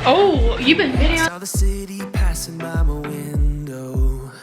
Oh, you've been videoing. Saw the city passing by my window.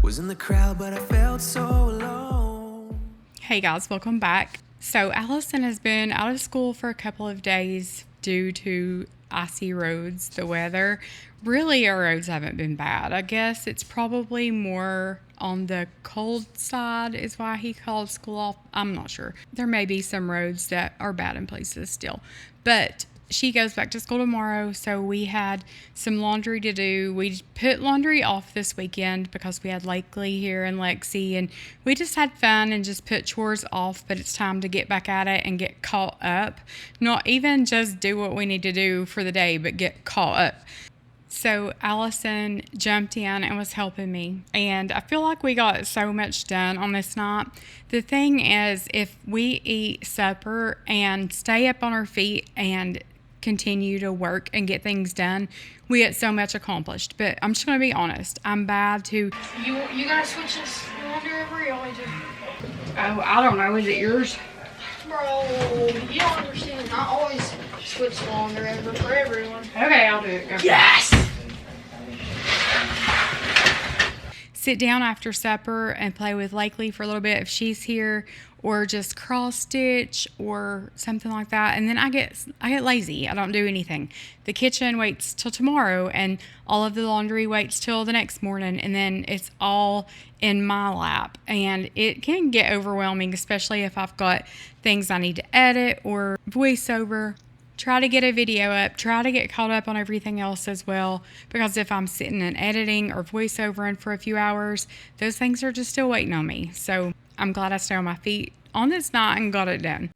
Was in the crowd, but I felt so alone. Hey guys, welcome back. So Allison has been out of school for a couple of days due to icy roads, the weather. Really, our roads haven't been bad. I guess it's probably more on the cold side is why he called school off. I'm not sure. There may be some roads that are bad in places still, but she goes back to school tomorrow, so we had some laundry to do. We put laundry off this weekend because we had Lakely here and Lexi, and we just had fun and just put chores off, but it's time to get back at it and get caught up. Not even just do what we need to do for the day, but get caught up. So Allison jumped in and was helping me, and I feel like we got so much done on this night. The thing is, if we eat supper and stay up on our feet and continue to work and get things done, we get so much accomplished. But I'm just going to be honest, I'm bad to... You gotta switch this laundry over, you always do. Oh, I don't know. Is it yours? Bro, you don't understand. I always switch laundry over for everyone. Okay, I'll do it. Go. Yes! Sit down after supper and play with Lakely for a little bit if she's here, or just cross stitch or something like that. And then I get lazy. I don't do anything. The kitchen waits till tomorrow, and all of the laundry waits till the next morning, and then it's all in my lap. And it can get overwhelming, especially if I've got things I need to edit or voiceover. Try to get a video up, try to get caught up on everything else as well, because if I'm sitting and editing or voiceovering for a few hours, those things are just still waiting on me. So I'm glad I stayed on my feet on this night and got it done.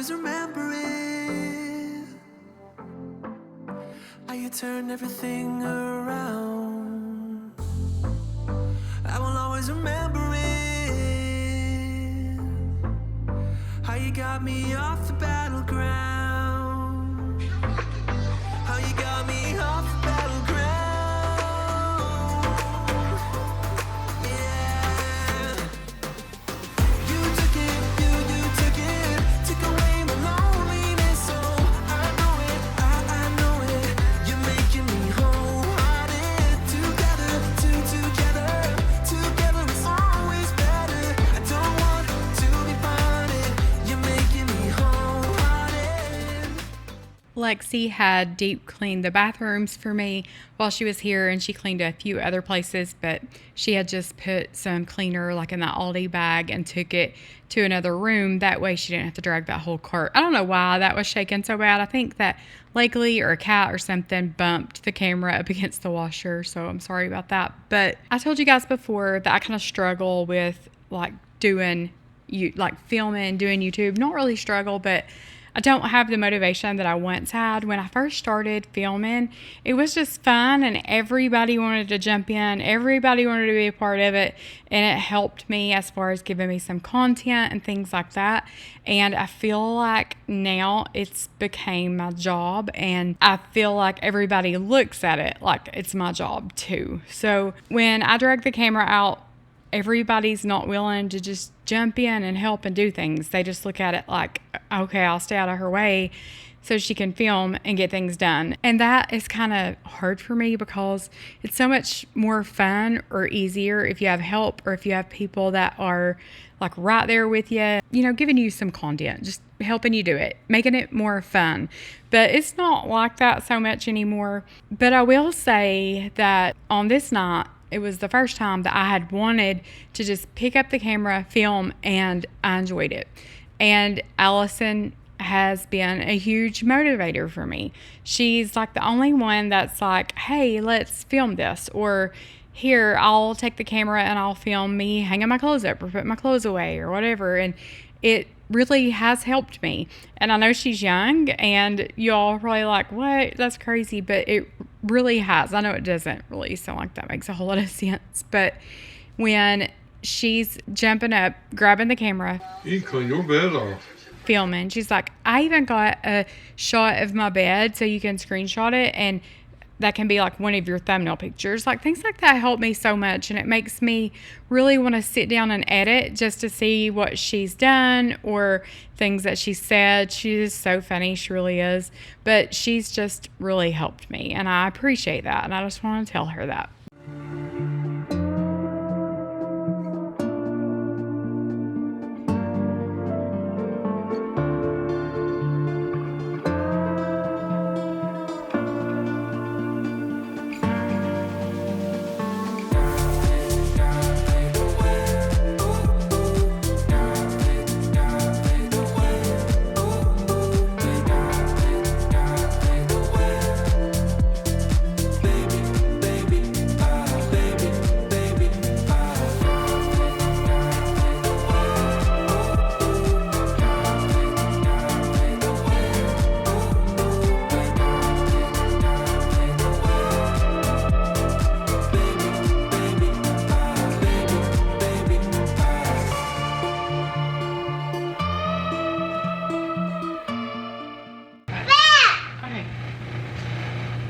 Remember it, how you turned everything around. I will always remember it, how you got me off the battleground, how you got me off the battleground. Yeah, you took it, took away. Lexi had deep cleaned the bathrooms for me while she was here, and she cleaned a few other places, but she had just put some cleaner like in that Aldi bag and took it to another room. That way she didn't have to drag that whole cart. I don't know why that was shaking so bad. I think that Lakely or a cat or something bumped the camera up against the washer, so I'm sorry about that. But I told you guys before that I kind of struggle with like filming, doing YouTube. Not really struggle, but I don't have the motivation that I once had. When I first started filming, it was just fun and everybody wanted to jump in. Everybody wanted to be a part of it, and it helped me as far as giving me some content and things like that. And I feel like now it's became my job, and I feel like everybody looks at it like it's my job too. So when I drag the camera out, everybody's not willing to just jump in and help and do things. They just look at it like, okay, I'll stay out of her way so she can film and get things done. And that is kind of hard for me because it's so much more fun or easier if you have help or if you have people that are like right there with you, giving you some content, just helping you do it, making it more fun. But it's not like that so much anymore. But I will say that on this night, it was the first time that I had wanted to just pick up the camera, film, and I enjoyed it. And Allison has been a huge motivator for me. She's like the only one that's like, hey, let's film this. Or here, I'll take the camera and I'll film me hanging my clothes up or put my clothes away or whatever. And it really has helped me. And I know she's young and y'all are probably like, what? That's crazy. But it really has. I know it doesn't really sound like that makes a whole lot of sense. But when she's jumping up, grabbing the camera, You can clean your bed off. filming. She's like, I even got a shot of my bed so you can screenshot it, and that can be like one of your thumbnail pictures. Like, things like that help me so much, and it makes me really want to sit down and edit just to see what she's done or things that she said. She's so funny, she really is, but she's just really helped me, and I appreciate that, and I just want to tell her that.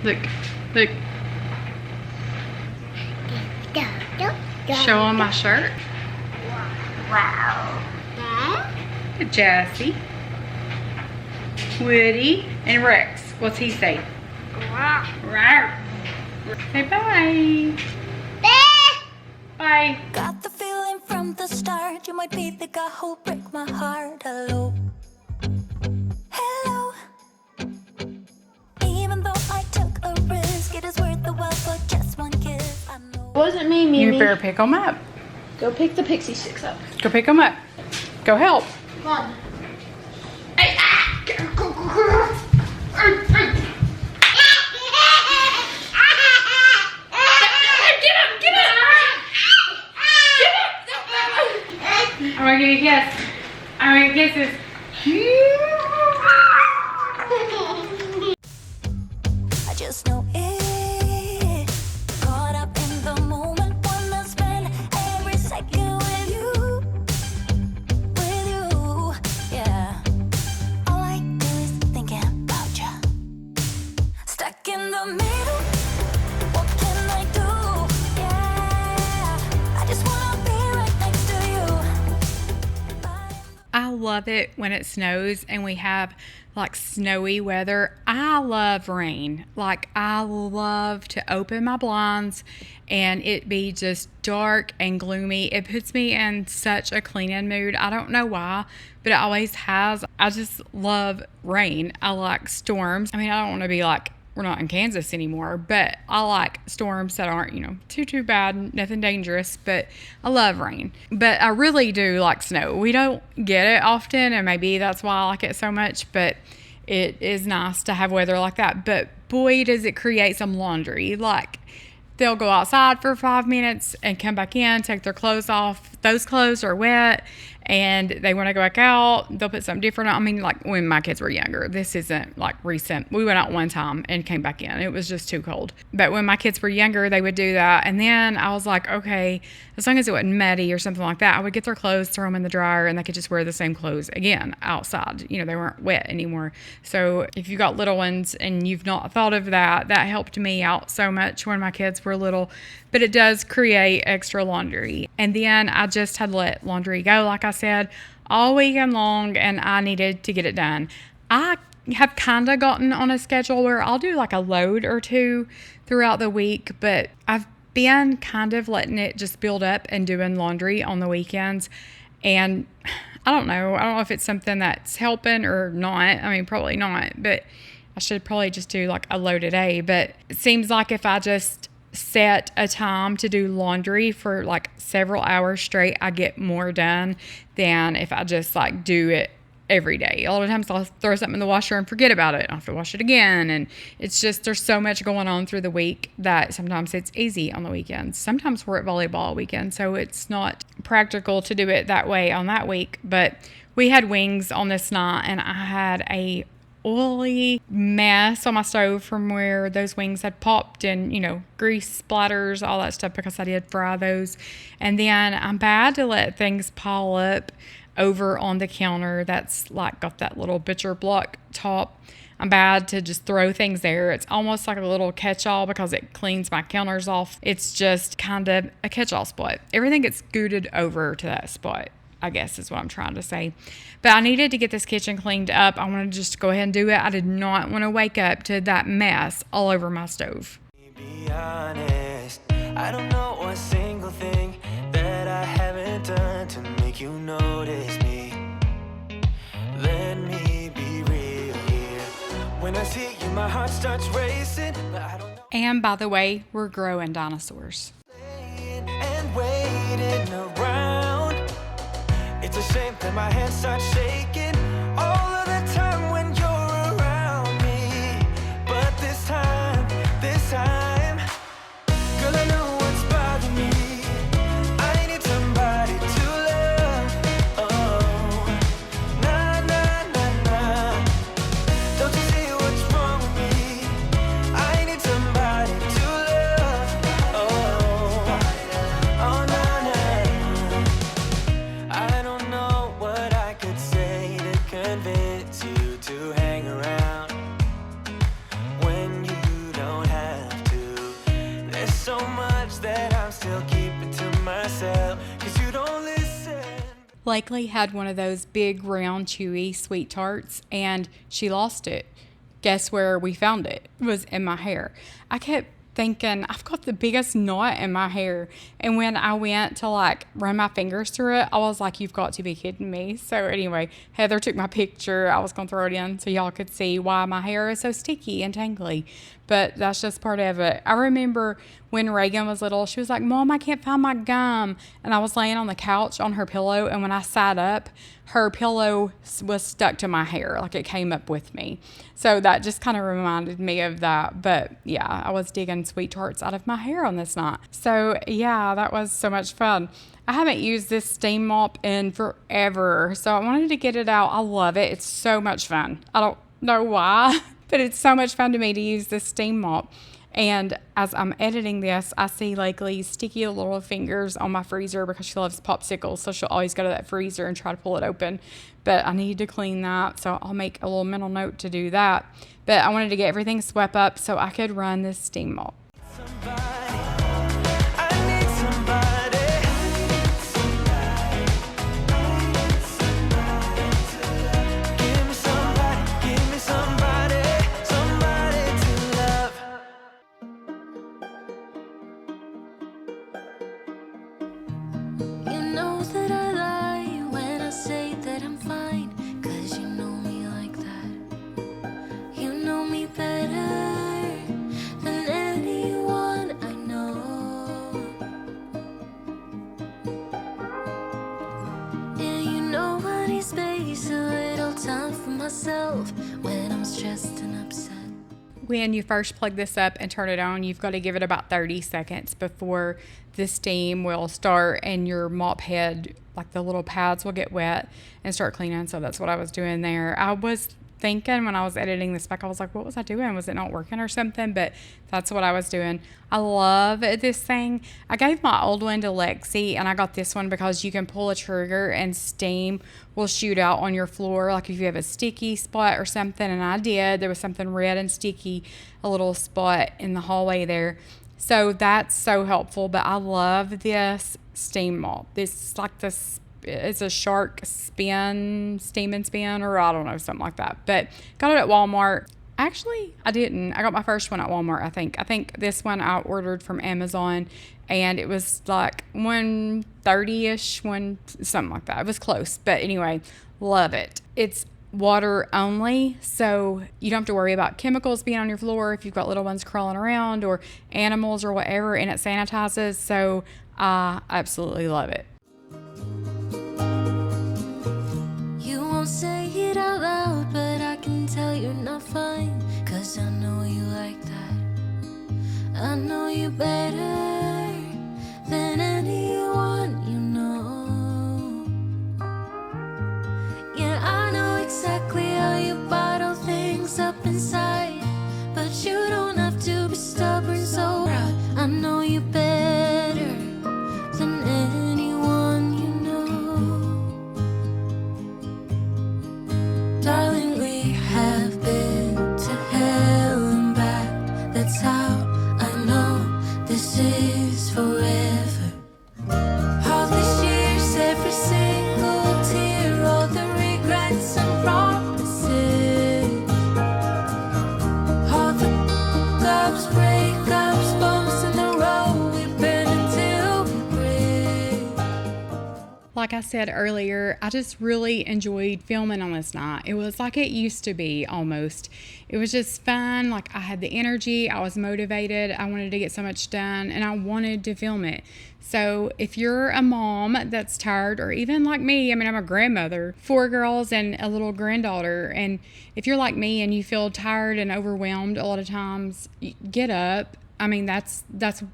Look, look. Show them my shirt. Wow. Jassy, Woody, and Rex. What's he say? Rawr. Say bye. Bye. Got the feeling from the start you might be the guy who'll break my heart. Hello. Hello. Even though I took a risk, it is worth the while for just one kiss. I know. Wasn't me, You Mimi. better pick them up. Go pick the pixie sticks up. Go pick them up. Go help. Come on. Hey, ah! I'm gonna give you a kiss. I'm gonna give you kisses. I just know it. Caught up in the moment, wanna spend every second with you. With you, yeah. All I do is thinking about you. Stuck in the middle. What can I do? Yeah. I just wanna be right next to you. I love it when it snows and we have like snowy weather. I love rain. Like, I love to open my blinds and it be just dark and gloomy. It puts me in such a cleaning mood. I don't know why, but it always has. I just love rain. I like storms. I mean, I don't want to be like, we're not in Kansas anymore, but I like storms that aren't, too bad, nothing dangerous, but I love rain. But I really do like snow. We don't get it often, and maybe that's why I like it so much, but it is nice to have weather like that. But boy, does it create some laundry. Like, they'll go outside for 5 minutes and come back in, take their clothes off. Those clothes are wet and they want to go back out. They'll put something different on. I mean, like when my kids were younger, this isn't like recent. We went out one time and came back in. It was just too cold. But when my kids were younger, they would do that. And then I was like, okay, as long as it wasn't muddy or something like that, I would get their clothes, throw them in the dryer, and they could just wear the same clothes again outside. They weren't wet anymore. So if you got little ones and you've not thought of that, that helped me out so much when my kids were little. But it does create extra laundry. And then I just had let laundry go, like I said, all weekend long, and I needed to get it done. I have kind of gotten on a schedule where I'll do like a load or two throughout the week, but I've been kind of letting it just build up and doing laundry on the weekends. And I don't know if it's something that's helping or not. I mean, probably not, but I should probably just do like a load a day. But it seems like if I just set a time to do laundry for like several hours straight, I get more done than if I just like do it every day. A lot of times I'll throw something in the washer and forget about it. I'll have to wash it again. And it's just, there's so much going on through the week that sometimes it's easy on the weekends. Sometimes we're at volleyball weekend, so it's not practical to do it that way on that week. But we had wings on this night, and I had a oily mess on my stove from where those wings had popped, and, you know, grease splatters, all that stuff, because I did fry those. And then I'm bad to let things pile up over on the counter that's like got that little butcher block top. I'm bad to just throw things there. It's almost like a little catch-all because it cleans my counters off. It's just kind of a catch-all spot. Everything gets scooted over to that spot, I guess is what I'm trying to say. But I needed to get this kitchen cleaned up. I wanted to just go ahead and do it. I did not want to wake up to that mess all over my stove. Be honest, I don't know one single thing that I haven't done to make you notice me. Let me be real here. When I see you, my heart starts racing, but I don't know. And by the way, we're growing dinosaurs. Staying and waiting around. It's a shame that my hands start shaking all of the time when you're around me. But this time, girl, I know what's bothering me. I need somebody to love. Oh, nah, nah, nah, nah. Don't you see what's wrong with me? I need somebody to love. Oh, oh, nah, nah. I don't know what I could say to convince you to hang around when you don't have to. There's so much that I'm still keeping to myself, 'cause you don't listen. Blakely had one of those big, round, chewy sweet tarts, and she lost it. Guess where we found it? It was in my hair. I kept thinking, I've got the biggest knot in my hair. And when I went to like run my fingers through it, I was like, you've got to be kidding me. So anyway, Heather took my picture. I was going to throw it in so y'all could see why my hair is so sticky and tangly. But that's just part of it. I remember when Reagan was little, she was like, Mom, I can't find my gum. And I was laying on the couch on her pillow. And when I sat up, her pillow was stuck to my hair. Like it came up with me. So that just kind of reminded me of that. But yeah, I was digging sweet tarts out of my hair on this night. So yeah, that was so much fun. I haven't used this steam mop in forever. So I wanted to get it out. I love it. It's so much fun. I don't know why, but it's so much fun to me to use this steam mop. And as I'm editing this, I see Lakeley's sticky little fingers on my freezer because she loves popsicles. So she'll always go to that freezer and try to pull it open. But I need to clean that. So I'll make a little mental note to do that. But I wanted to get everything swept up so I could run this steam mop. You know that I lie when I say that I'm fine, 'cause you know me like that. You know me better than anyone I know. And you know I need space, a little time for myself when I'm stressed and upset. When you first plug this up and turn it on, you've got to give it about 30 seconds before the steam will start and your mop head, like the little pads, will get wet and start cleaning. So that's what I was doing there. I was thinking when I was editing this back, I was like, what was I doing? Was it not working or something? But that's what I was doing. I love this thing. I gave my old one to Lexi, and I got this one because you can pull a trigger and steam will shoot out on your floor. Like if you have a sticky spot or something, and I did, there was something red and sticky, a little spot in the hallway there. So that's so helpful. But I love this steam mop. This is like this. It's a shark spin, steam and spin, or I don't know, something like that. But got it at Walmart. Actually, I didn't. I got my first one at Walmart, I think. I think this one I ordered from Amazon, and it was like $130-ish, something like that. It was close. But anyway, love it. It's water only, so you don't have to worry about chemicals being on your floor if you've got little ones crawling around or animals or whatever, and it sanitizes. So I absolutely love it. Won't say it out loud, but I can tell you're not fine, 'cause I know you like that. I know you better than anyone you know. Yeah, I know exactly how you bottle things up inside. But you don't have to be stubborn, so proud. I know you better than anyone you know. Darling, we have been to hell and back. That's how I know this is forever. All these years, every single tear, all the regrets and promises, all the ups, breakups, bumps in the road, we've been until we break. Like I said earlier, I just really enjoyed filming on this night. It was like it used to be almost. It was just fun. Like I had the energy, I was motivated, I wanted to get so much done, and I wanted to film it. So if you're a mom that's tired, or even like me, I mean, I'm a grandmother, 4 girls and a little granddaughter. And if you're like me and you feel tired and overwhelmed a lot of times, get up. I mean, that's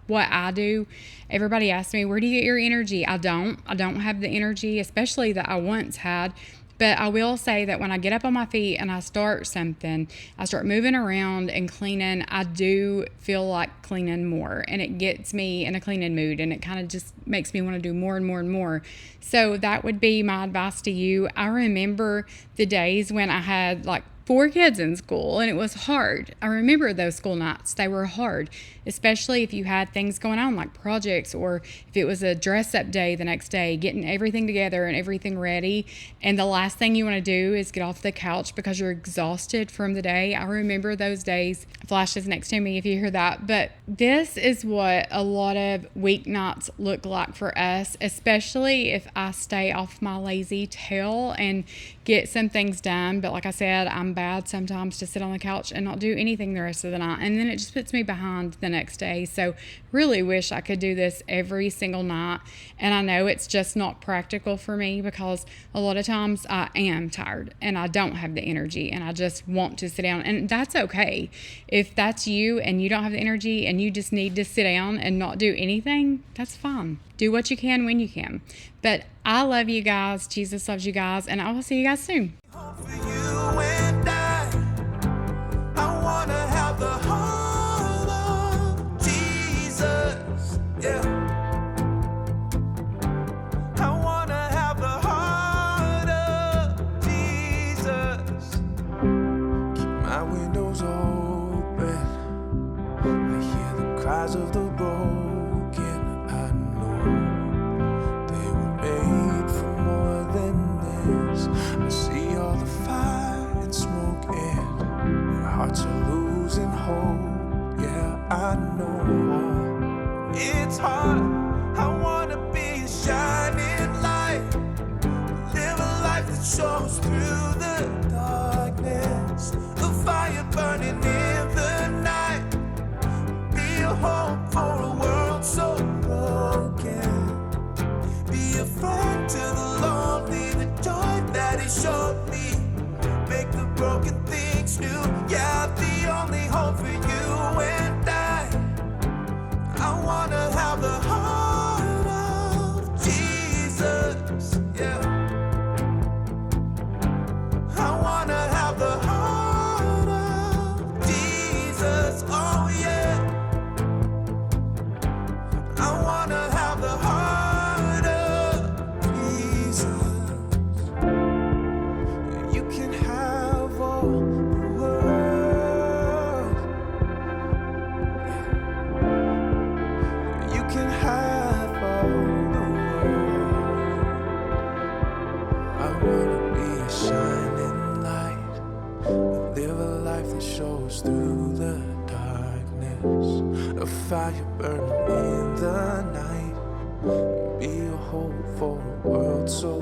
what I do. Everybody asks me, where do you get your energy? I don't have the energy, especially that I once had. But I will say that when I get up on my feet and I start something, I start moving around and cleaning, I do feel like cleaning more, and it gets me in a cleaning mood, and it kind of just makes me want to do more and more and more. So that would be my advice to you. I remember the days when I had like 4 kids in school and it was hard. I remember those school nights. They were hard, especially if you had things going on like projects, or if it was a dress up day the next day, getting everything together and everything ready. And the last thing you want to do is get off the couch because you're exhausted from the day. I remember those days. Flash is next to me if you hear that. But this is what a lot of weeknights look like for us, especially if I stay off my lazy tail and get some things done. But like I said, I'm bad sometimes to sit on the couch and not do anything the rest of the night, and then it just puts me behind the next day. So really wish I could do this every single night, and I know it's just not practical for me because a lot of times I am tired and I don't have the energy and I just want to sit down, and that's okay. If that's you and you don't have the energy and you just need to sit down and not do anything, that's fine. Do what you can when you can. But I love you guys. Jesus loves you guys, and I will see you guys soon. For you and I wanna have the heart of Jesus, yeah. I wanna have the heart of Jesus. Keep my windows open. I hear the cries of the broken. I know they were made for more than this. I see all the fire and smoke, and their hearts are losing hope. Yeah, I know it's hard. I wanna be a shining light, live a life that shows through the darkness, a fire burning in the night, be a hope for a world so broken, be a friend to the lonely, the joy that He showed me, make the broken things new. Yeah, the only hope for you and I wanna have the heart of Jesus, yeah. I wanna have the heart of Jesus, oh yeah. I wanna have the heart of Jesus. You can have all the world. You can have all the world. I wanna be a shining light, live a life that shows through the darkness, a fire burning in the night, be a hope for a world so